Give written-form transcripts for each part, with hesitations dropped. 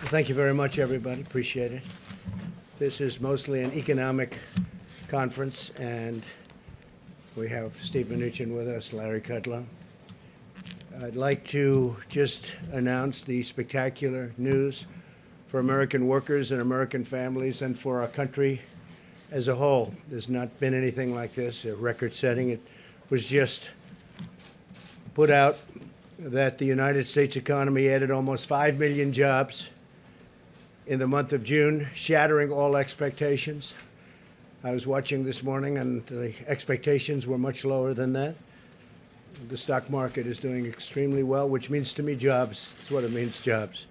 Thank you very much, everybody. Appreciate it. This is mostly an economic conference, and we have Steve Mnuchin with us, Larry Kudlow. I'd like to just announce the spectacular news for American workers and American families and for our country as a whole. There's not been anything like this, a record-setting. It was just put out that the United States economy added almost 5 million jobs in the month of June, shattering all expectations. I was watching this morning, and the expectations were much lower than that. The stock market is doing extremely well, which means to me jobs. That's what it means, jobs.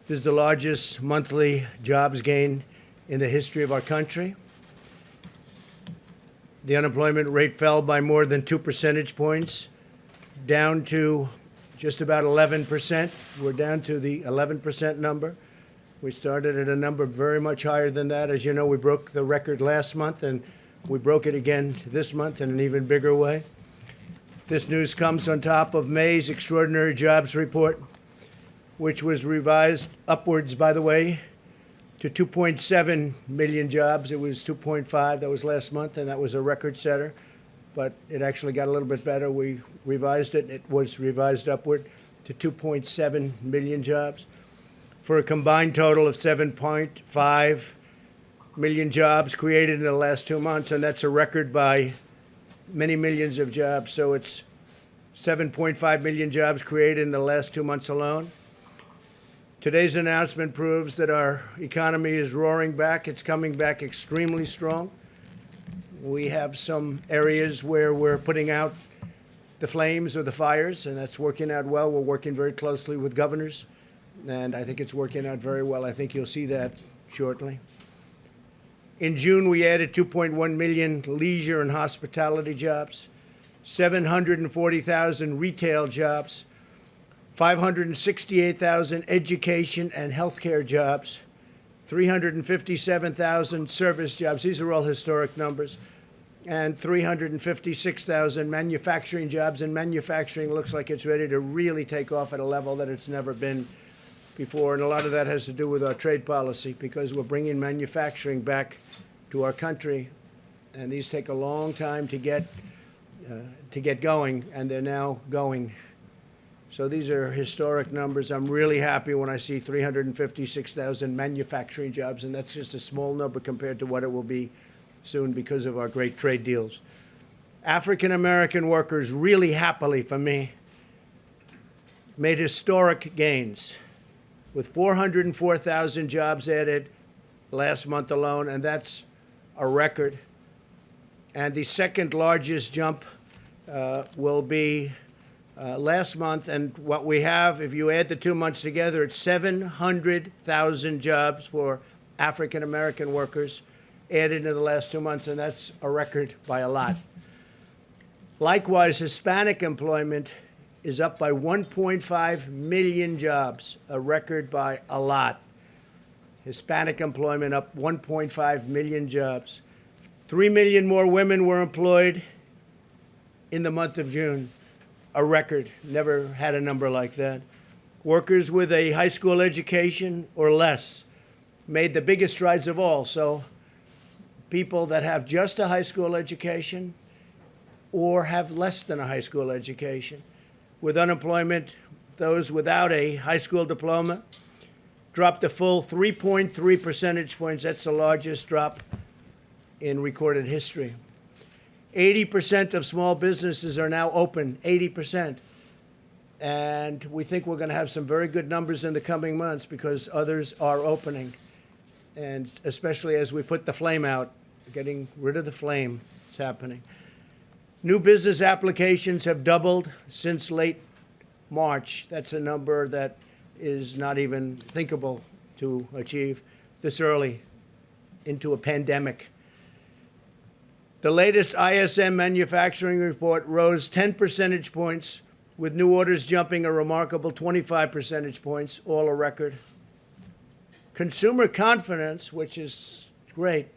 This is the largest monthly jobs gain in the history of our country. The unemployment rate fell by more than 2 percentage points, down to just about 11%. We're down to the 11% number. We started at a number very much higher than that. As you know, we broke the record last month, and we broke it again this month in an even bigger way. This news comes on top of May's extraordinary jobs report, which was revised upwards, by the way, to 2.7 million jobs. It was 2.5, that was last month, and that was a record setter. But it actually got a little bit better. We revised it. It was revised upward to 2.7 million jobs, for a combined total of 7.5 million jobs created in the last 2 months, and that's a record by many millions of jobs. So it's 7.5 million jobs created in the last 2 months alone. Today's announcement proves that our economy is roaring back. It's coming back extremely strong. We have some areas where we're putting out the flames or the fires, and that's working out well. We're working very closely with governors, and I think it's working out very well. I think you'll see that shortly. In June, we added 2.1 million leisure and hospitality jobs, 740,000 retail jobs, 568,000 education and healthcare jobs, 357,000 service jobs. These are all historic numbers. And 356,000 manufacturing jobs. And manufacturing looks like it's ready to really take off at a level that it's never been before, and a lot of that has to do with our trade policy, because we're bringing manufacturing back to our country, and these take a long time to get going, and they're now going. So these are historic numbers. I'm really happy when I see 356,000 manufacturing jobs, and that's just a small number compared to what it will be soon because of our great trade deals. African American workers, really happily for me, made historic gains, with 404,000 jobs added last month alone, and that's a record. And the second largest jump will be last month. And what we have, if you add the 2 months together, it's 700,000 jobs for African American workers added in the last 2 months, and that's a record by a lot. Likewise, Hispanic employment is up by 1.5 million jobs, a record by a lot. Hispanic employment up 1.5 million jobs. 3 million more women were employed in the month of June, a record. Never had a number like that. Workers with a high school education or less made the biggest strides of all. So people that have just a high school education or have less than a high school education. With unemployment, those without a high school diploma dropped a full 3.3 percentage points. That's the largest drop in recorded history. 80% of small businesses are now open, 80%. And we think we're going to have some very good numbers in the coming months because others are opening. And especially as we put the flame out, getting rid of the flame, it's happening. New business applications have doubled since late March. That's a number that is not even thinkable to achieve this early into a pandemic. The latest ISM manufacturing report rose 10 percentage points, with new orders jumping a remarkable 25 percentage points, all a record. Consumer confidence, which is great,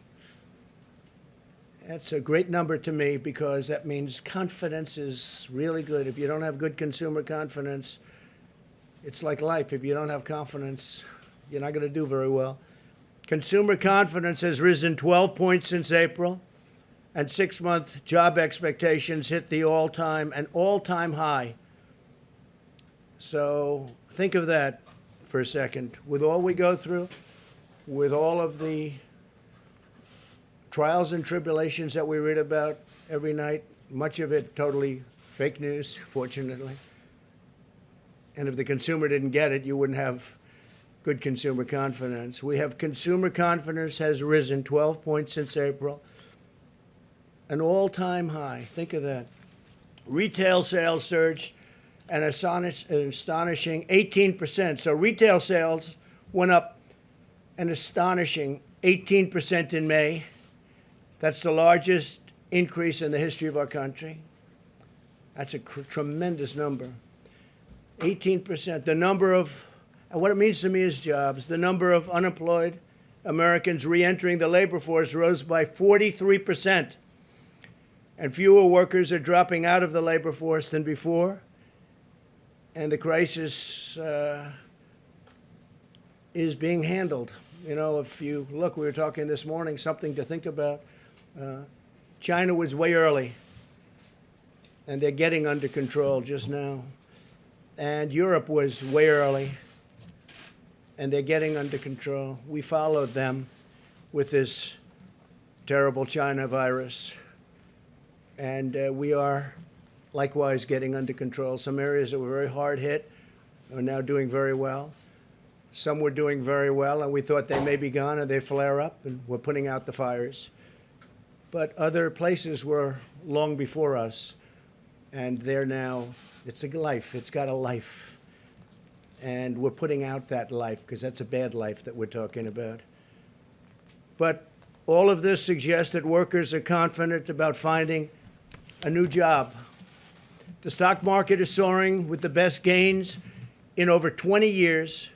that's a great number to me because that means confidence is really good. If you don't have good consumer confidence, it's like life. If you don't have confidence, you're not going to do very well. Consumer confidence has risen 12 points since April, and 6-month job expectations hit an all-time high. So think of that for a second. With all we go through, with all of the trials and tribulations that we read about every night, much of it totally fake news, fortunately. And if the consumer didn't get it, you wouldn't have good consumer confidence. We have consumer confidence has risen 12 points since April, an all-time high. Think of that. Retail sales surged an astonishing 18%. So retail sales went up an astonishing 18% in May. That's the largest increase in the history of our country. That's a tremendous number. 18%. The number of, and what it means to me is jobs, the number of unemployed Americans re-entering the labor force rose by 43%. And fewer workers are dropping out of the labor force than before. And the crisis is being handled. You know, if you look, we were talking this morning, something to think about. China was way early, and they're getting under control just now. And Europe was way early, and they're getting under control. We followed them with this terrible China virus, and we are likewise getting under control. Some areas that were very hard hit are now doing very well. Some were doing very well, and we thought they may be gone, and they flare up, and we're putting out the fires. But other places were long before us, and they're now, it's a life. It's got a life. And we're putting out that life, because that's a bad life that we're talking about. But all of this suggests that workers are confident about finding a new job. The stock market is soaring with the best gains in over 20 years.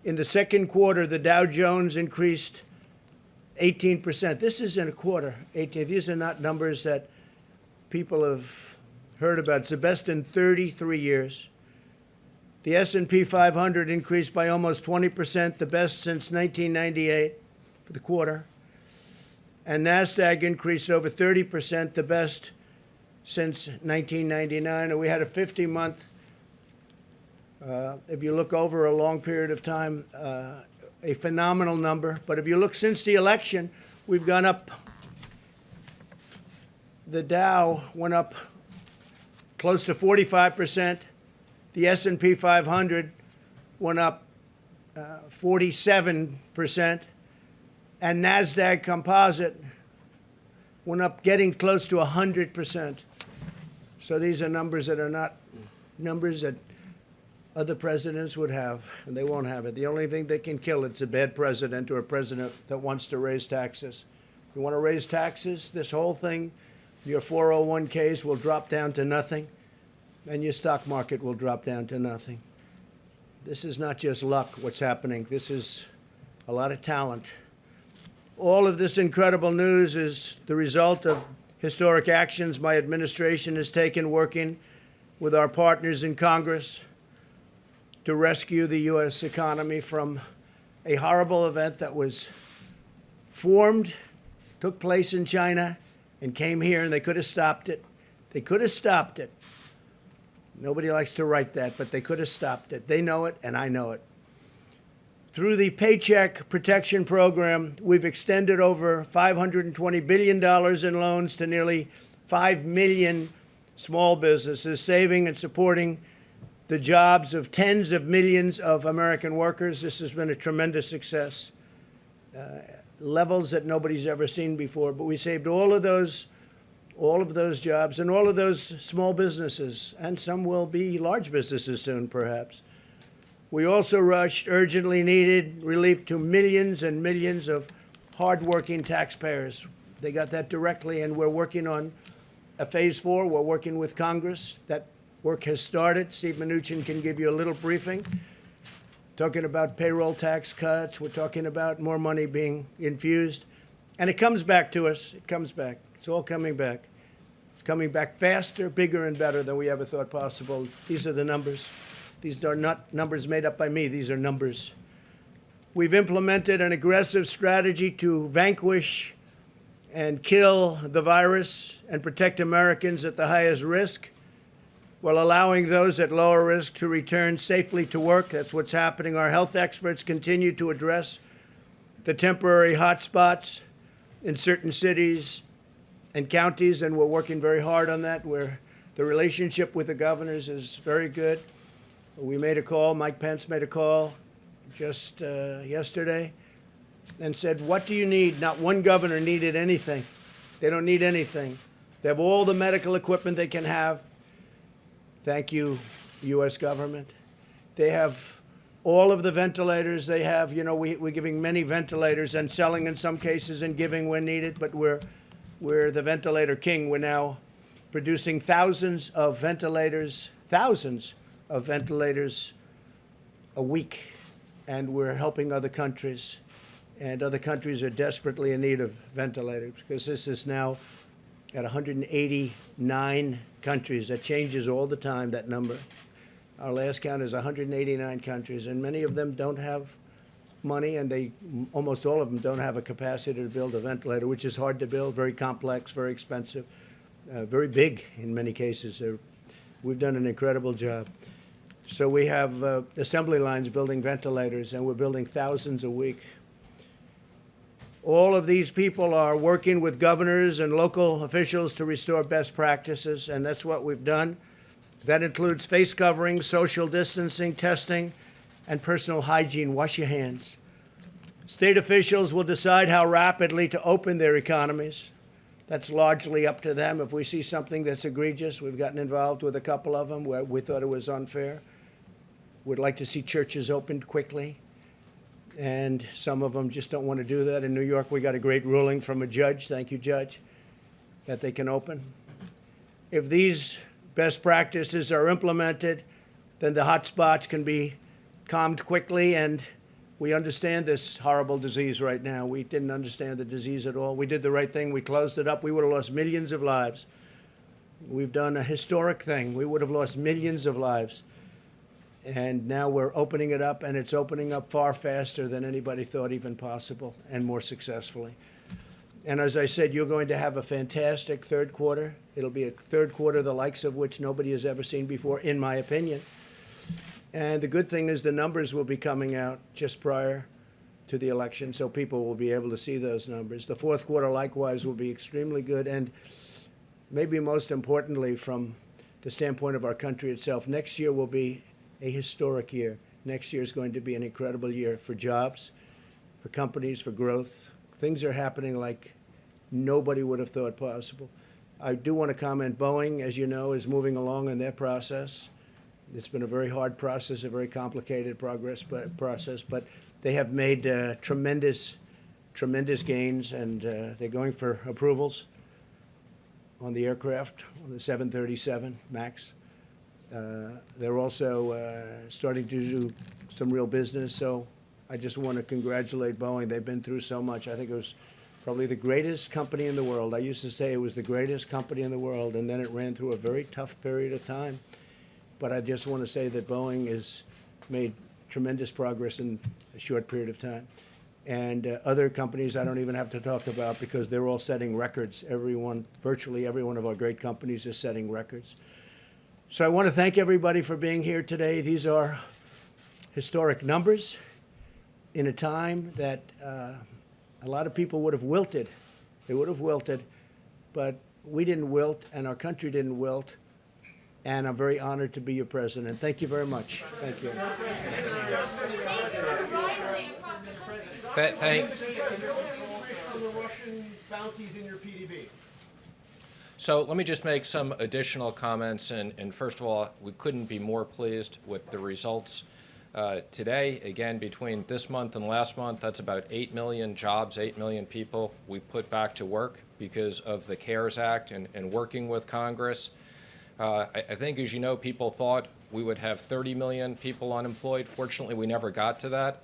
In the second quarter, the Dow Jones increased 18%. This is in a quarter, 18. These are not numbers that people have heard about. It's the best in 33 years. The S&P 500 increased by almost 20%, the best since 1998 for the quarter. And NASDAQ increased over 30%, the best since 1999. And we had a 50-month, if you look over a long period of time, a phenomenal number. But if you look since the election, we've gone up. The Dow went up close to 45%. The S&P 500 went up 47%. And NASDAQ Composite went up getting close to 100%. So these are numbers that are not numbers that other presidents would have, and they won't have it. The only thing that can kill it's a bad president or a president that wants to raise taxes. You want to raise taxes, this whole thing, your 401ks will drop down to nothing, and your stock market will drop down to nothing. This is not just luck, what's happening. This is a lot of talent. All of this incredible news is the result of historic actions my administration has taken working with our partners in Congress to rescue the U.S. economy from a horrible event that was formed, took place in China, and came here, and they could have stopped it. They could have stopped it. Nobody likes to write that, but they could have stopped it. They know it, and I know it. Through the Paycheck Protection Program, we've extended over $520 billion in loans to nearly 5 million small businesses, saving and supporting the jobs of tens of millions of American workers. This has been a tremendous success, levels that nobody's ever seen before. But we saved all of those jobs and all of those small businesses, and some will be large businesses soon, perhaps. We also rushed urgently needed relief to millions and millions of hardworking taxpayers. They got that directly, and we're working on a phase 4. We're working with Congress. That work has started. Steve Mnuchin can give you a little briefing. Talking about payroll tax cuts. We're talking about more money being infused. And it comes back to us. It comes back. It's all coming back. It's coming back faster, bigger, and better than we ever thought possible. These are the numbers. These are not numbers made up by me. These are numbers. We've implemented an aggressive strategy to vanquish and kill the virus and protect Americans at the highest risk, while allowing those at lower risk to return safely to work. That's what's happening. Our health experts continue to address the temporary hotspots in certain cities and counties, and we're working very hard on that, where the relationship with the governors is very good. We made a call, Mike Pence made a call just yesterday and said, what do you need? Not one governor needed anything. They don't need anything. They have all the medical equipment they can have. Thank you, U.S. government. They have all of the ventilators they have. You know, we're giving many ventilators and selling in some cases and giving when needed, but we're the ventilator king. We're now producing thousands of ventilators a week, and we're helping other countries. And other countries are desperately in need of ventilators, because this is now at 189 countries. That changes all the time, that number. Our last count is 189 countries, and many of them don't have money, and almost all of them don't have a capacity to build a ventilator, which is hard to build, very complex, very expensive, very big in many cases. We've done an incredible job. So we have assembly lines building ventilators, and we're building thousands a week. All of these people are working with governors and local officials to restore best practices, and that's what we've done. That includes face coverings, social distancing, testing, and personal hygiene. Wash your hands. State officials will decide how rapidly to open their economies. That's largely up to them. If we see something that's egregious, we've gotten involved with a couple of them where we thought it was unfair. We'd like to see churches opened quickly, and some of them just don't want to do that. In New York, we got a great ruling from a judge, thank you, Judge, that they can open. If these best practices are implemented, then the hot spots can be calmed quickly, and we understand this horrible disease right now. We didn't understand the disease at all. We did the right thing. We closed it up. We would have lost millions of lives. We've done a historic thing. We would have lost millions of lives. And now we're opening it up, and it's opening up far faster than anybody thought even possible, and more successfully. And as I said, you're going to have a fantastic third quarter. It'll be a third quarter the likes of which nobody has ever seen before, in my opinion. And the good thing is the numbers will be coming out just prior to the election, so people will be able to see those numbers. The fourth quarter, likewise, will be extremely good. And maybe most importantly, from the standpoint of our country itself, next year will be a historic year. Next year is going to be an incredible year for jobs, for companies, for growth. Things are happening like nobody would have thought possible. I do want to comment, Boeing, as you know, is moving along in their process. It's been a very hard process, a very complicated process, but they have made tremendous gains, and they're going for approvals on the aircraft, on the 737 MAX. They're also starting to do some real business, so I just want to congratulate Boeing. They've been through so much. I think it was probably the greatest company in the world. I used to say it was the greatest company in the world, and then it ran through a very tough period of time. But I just want to say that Boeing has made tremendous progress in a short period of time. And other companies I don't even have to talk about, because they're all setting records. Virtually every one of our great companies is setting records. So I want to thank everybody for being here today. These are historic numbers in a time that a lot of people would have wilted. They would have wilted, but we didn't wilt, and our country didn't wilt. And I'm very honored to be your president. Thank you very much. Thank you. So let me just make some additional comments. And first of all, we couldn't be more pleased with the results today. Again, between this month and last month, that's about 8 million jobs, 8 million people we put back to work because of the CARES Act and working with Congress. I think, as you know, people thought we would have 30 million people unemployed. Fortunately, we never got to that.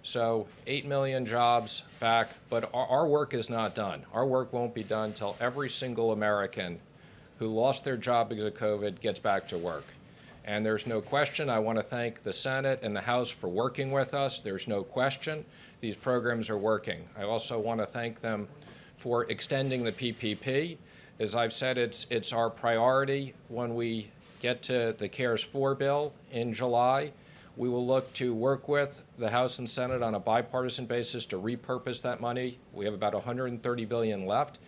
So 8 million jobs back, but our work is not done. Our work won't be done until every single American who lost their job because of COVID gets back to work. And there's no question, I want to thank the Senate and the House for working with us. There's no question these programs are working. I also want to thank them for extending the PPP. As I've said, it's our priority when we get to the CARES 4 bill in July. We will look to work with the House and Senate on a bipartisan basis to repurpose that money. We have about $130 billion left.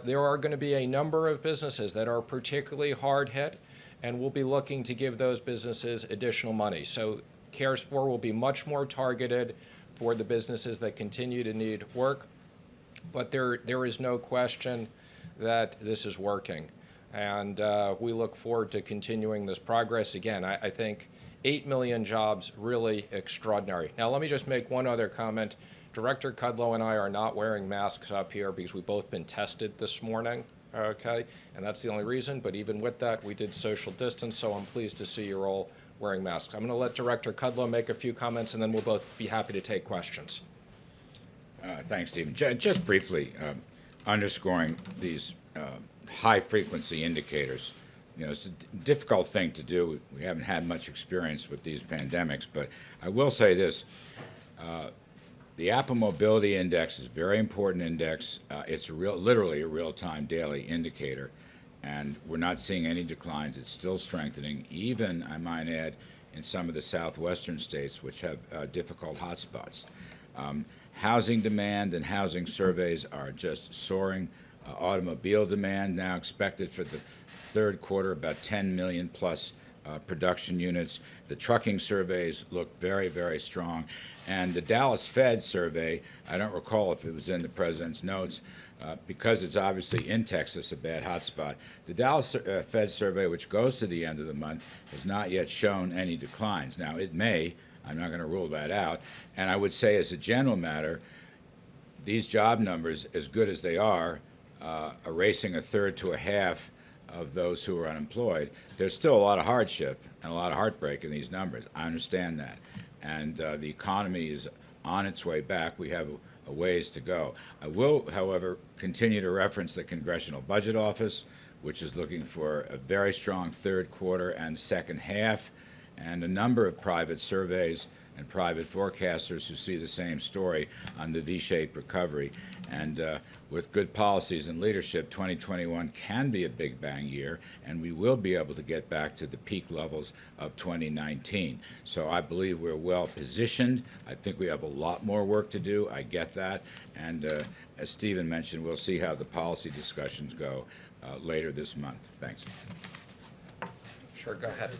There are going to be a number of businesses that are particularly hard hit, and we'll be looking to give those businesses additional money. So CARES 4 will be much more targeted for the businesses that continue to need work. But there is no question that this is working. And we look forward to continuing this progress. Again, I think 8 million jobs, really extraordinary. Now, let me just make one other comment. Director Kudlow and I are not wearing masks up here because we've both been tested this morning, okay? And that's the only reason, but even with that, we did social distance, so I'm pleased to see you're all wearing masks. I'm gonna let Director Kudlow make a few comments, and then we'll both be happy to take questions. Thanks, Stephen. Just briefly, underscoring these high-frequency indicators. You know, it's a difficult thing to do. We haven't had much experience with these pandemics, but I will say this. The Apple Mobility Index is a very important index. It's literally a real-time daily indicator, and we're not seeing any declines. It's still strengthening, even, I might add, in some of the southwestern states, which have difficult hotspots. Housing demand and housing surveys are just soaring. Automobile demand now expected for the third quarter, about 10 million plus production units. The trucking surveys look very, very strong. And the Dallas Fed survey, I don't recall if it was in the president's notes, because it's obviously in Texas, a bad hotspot. The Dallas Fed survey, which goes to the end of the month, has not yet shown any declines. Now, it may. I'm not going to rule that out. And I would say, as a general matter, these job numbers, as good as they are, erasing a third to a half of those who are unemployed, there's still a lot of hardship and a lot of heartbreak in these numbers. I understand that. And the economy is on its way back. We have a ways to go. I will, however, continue to reference the Congressional Budget Office, which is looking for a very strong third quarter and second half, and a number of private surveys and private forecasters who see the same story on the V-shaped recovery. And with good policies and leadership, 2021 can be a big bang year, and we will be able to get back to the peak levels of 2019. So I believe we're well positioned. I think we have a lot more work to do. I get that. And as Stephen mentioned, we'll see how the policy discussions go later this month. Thanks. Sure, go ahead.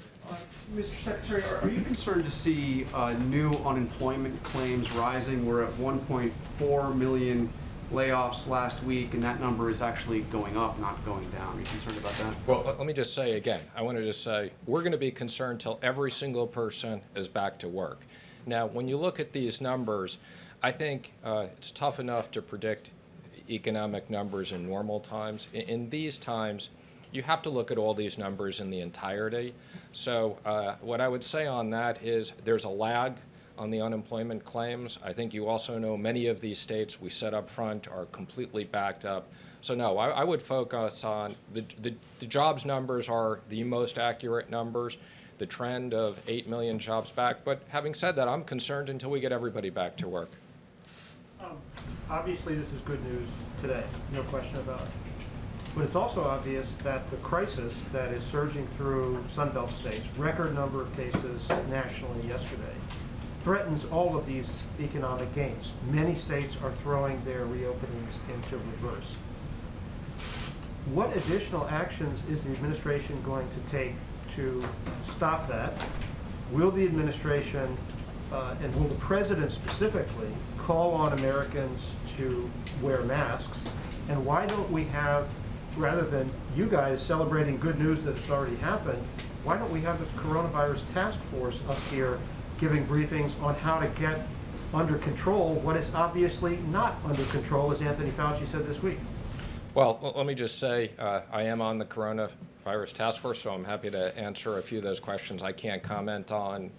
Mr. Secretary, are you concerned to see new unemployment claims rising? We're at 1.4 million layoffs last week, and that number is actually going up, not going down. Are you concerned about that? Well, let me just say again, I want to just say, we're going to be concerned till every single person is back to work. Now, when you look at these numbers, I think it's tough enough to predict economic numbers in normal times. In these times, you have to look at all these numbers in the entirety. So what I would say on that is there's a lag on the unemployment claims. I think you also know many of these states we said up front are completely backed up. So no, I would focus on the jobs numbers are the most accurate numbers, the trend of 8 million jobs back. But having said that, I'm concerned until we get everybody back to work. Obviously, this is good news today, no question about it. But it's also obvious that the crisis that is surging through Sunbelt states, record number of cases nationally yesterday, threatens all of these economic gains. Many states are throwing their reopenings into reverse. What additional actions is the administration going to take to stop that? Will the administration, and will the president specifically, call on Americans to wear masks? And why don't we have, rather than you guys celebrating good news that it's already happened, why don't we have the coronavirus task force up here giving briefings on how to get under control what is obviously not under control, as Anthony Fauci said this week? Well, let me just say, I am on the coronavirus task force, so I'm happy to answer a few of those questions. I can't comment on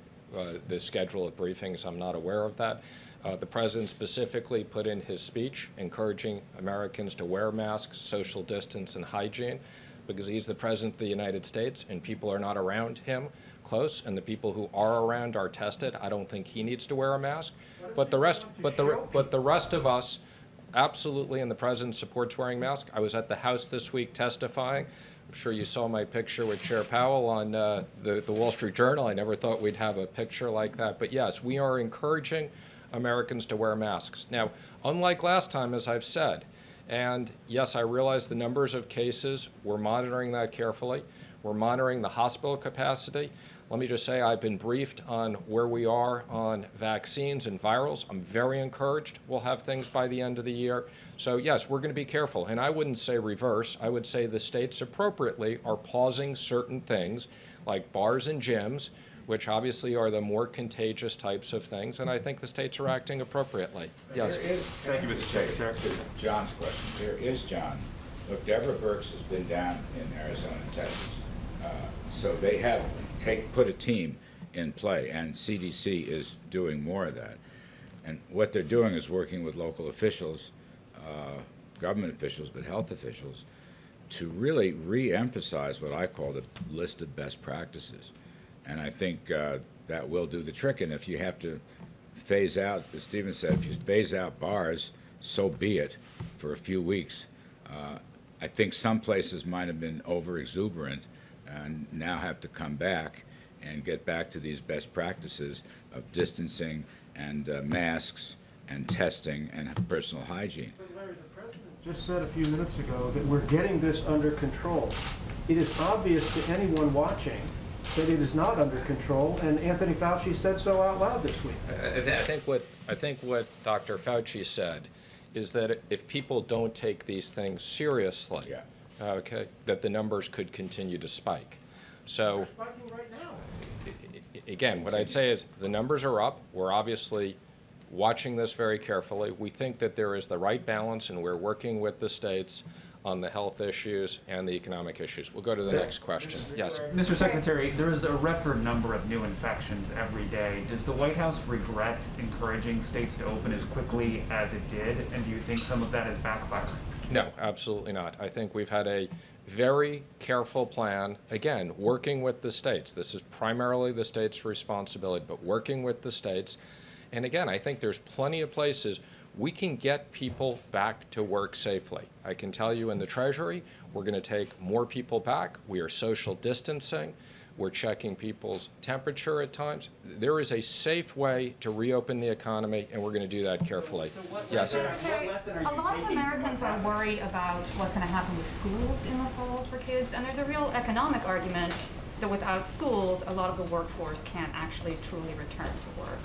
the schedule of briefings. I'm not aware of that. The president specifically put in his speech encouraging Americans to wear masks, social distance, and hygiene. because he's the President of the United States and people are not around him close, and the people who are around are tested. I don't think he needs to wear a mask. But the rest of us, absolutely, and the President supports wearing masks. I was at the House this week testifying. I'm sure you saw my picture with Chair Powell on the Wall Street Journal. I never thought we'd have a picture like that. But yes, we are encouraging Americans to wear masks. Now, unlike last time, as I've said, and yes, I realize the numbers of cases, we're monitoring that carefully. We're monitoring the hospital capacity. Let me just say I've been briefed on where we are on vaccines and virals. I'm very encouraged we'll have things by the end of the year. So yes, we're going to be careful. And I wouldn't say reverse. I would say the states appropriately are pausing certain things like bars and gyms, which obviously are the more contagious types of things. And I think the states are acting appropriately. Yes. Thank you, Mr. Secretary. John's question. There is, John. Look, Deborah Birx has been down in Arizona and Texas. So they have put a team in play, and CDC is doing more of that. And what they're doing is working with local officials, government officials, but health officials, to really re-emphasize what I call the list of best practices. And I think that will do the trick. And if you have to phase out, as Stephen said, if you phase out bars, so be it for a few weeks. I think some places might have been over-exuberant and now have to come back and get back to these best practices of distancing and masks and testing and personal hygiene. But Larry, the President just said a few minutes ago that we're getting this under control. It is obvious to anyone watching that it is not under control, and Anthony Fauci said so out loud this week. I think what Dr. Fauci said is that if people don't take these things seriously, Yeah. okay, that the numbers could continue to spike. So They're spiking right now. again, what I'd say is the numbers are up. We're obviously watching this very carefully. We think that there is the right balance, and we're working with the states on the health issues and the economic issues. We'll go to the next question. Yes. Mr. Secretary, there is a record number of new infections every day. Does the White House regret encouraging states to open as quickly as it did? And do you think some of that is backfiring? No, absolutely not. I think we've had a very careful plan, again, working with the states. This is primarily the states' responsibility, but working with the states. And again, I think there's plenty of places we can get people back to work safely. I can tell you in the Treasury, we're going to take more people back. We are social distancing. We're checking people's temperature at times. There is a safe way to reopen the economy, and we're going to do that carefully. Yes. Secretary, a lot of Americans are worried about what's going to happen with schools in the fall for kids, and there's a real economic argument that without schools, a lot of the workforce can't actually truly return to work.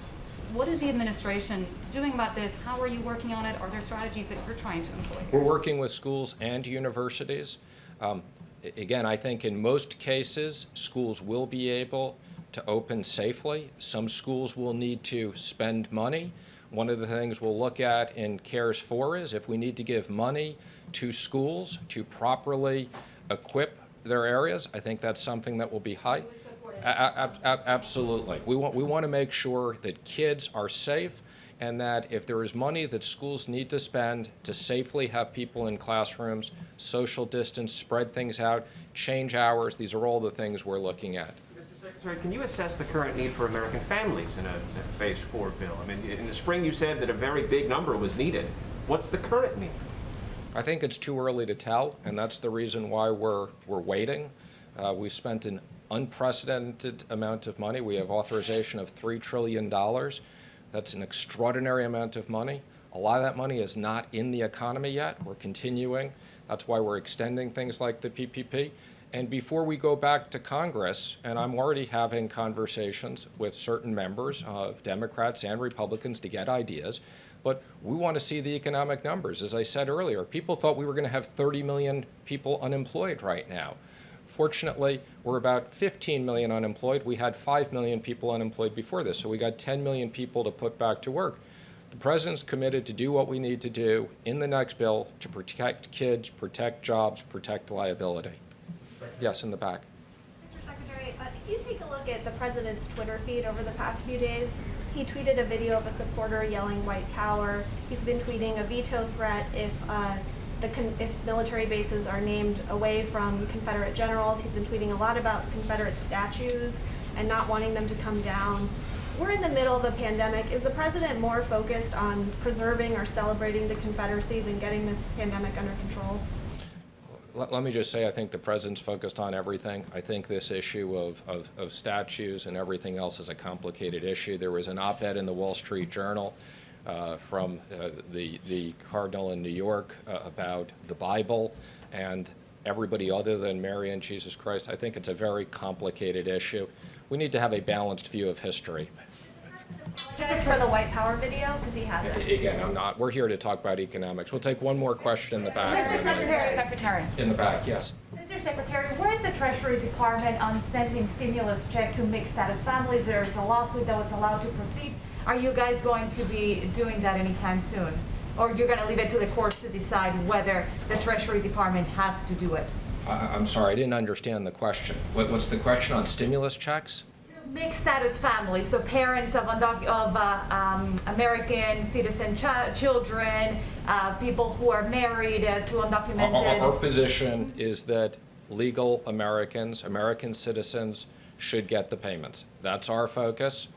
What is the administration doing about this? How are you working on it? Are there strategies that you're trying to employ here? We're working with schools and universities. Again, I think in most cases, schools will be able to open safely. Some schools will need to spend money. One of the things we'll look at in CARES 4 is if we need to give money to schools to properly equip their areas, I think that's something that will be high. Absolutely. We want to make sure that kids are safe, and that if there is money that schools need to spend to safely have people in classrooms, social distance, spread things out, change hours, these are all the things we're looking at. Mr. Secretary, can you assess the current need for American families in a Phase 4 bill? I mean, in the spring you said that a very big number was needed. What's the current need? I think it's too early to tell, and that's the reason why we're waiting. We've spent an unprecedented amount of money. We have authorization of $3 trillion. That's an extraordinary amount of money. A lot of that money is not in the economy yet. We're continuing. That's why we're extending things like the PPP. And before we go back to Congress, and I'm already having conversations with certain members of Democrats and Republicans to get ideas, but we want to see the economic numbers. As I said earlier, people thought we were going to have 30 million people unemployed right now. Fortunately, we're about 15 million unemployed. We had 5 million people unemployed before this, so we got 10 million people to put back to work. The President's committed to do what we need to do in the next bill to protect kids, protect jobs, protect liability. Yes, in the back. Mr. Secretary, if you take a look at the President's Twitter feed over the past few days, he tweeted a video of a supporter yelling "White Power." He's been tweeting a veto threat if if military bases are named away from Confederate generals. He's been tweeting a lot about Confederate statues and not wanting them to come down. We're in the middle of a pandemic. Is the president more focused on preserving or celebrating the Confederacy than getting this pandemic under control? Let me just say, I think the president's focused on everything. I think this issue of statues and everything else is a complicated issue. There was an op-ed in the Wall Street Journal from the cardinal in New York about the Bible and everybody other than Mary and Jesus Christ. I think it's a very complicated issue. We need to have a balanced view of history. This is for the white power video, because he has it. Again, I'm not. We're here to talk about economics. We'll take one more question in the back. Mr. Secretary. In the back, yes. Mr. Secretary, where is the Treasury Department on sending stimulus check to mixed status families? There's a lawsuit that was allowed to proceed. Are you guys going to be doing that anytime soon? Or you're going to leave it to the courts to decide whether the Treasury Department has to do it? I'm sorry, I didn't understand the question. What's the question on stimulus checks? Mixed status families, so parents of American citizen children, people who are married to undocumented. Our position is that legal Americans, American citizens, should get the payments. That's our focus.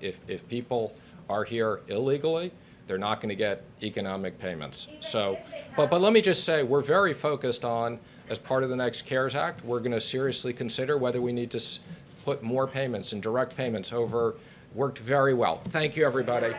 If people are here illegally, they're not going to get economic payments. So, but let me just say, we're very focused on, as part of the next CARES Act, we're going to seriously consider whether we need to put more payments and direct payments over. Worked very well. Thank you, everybody.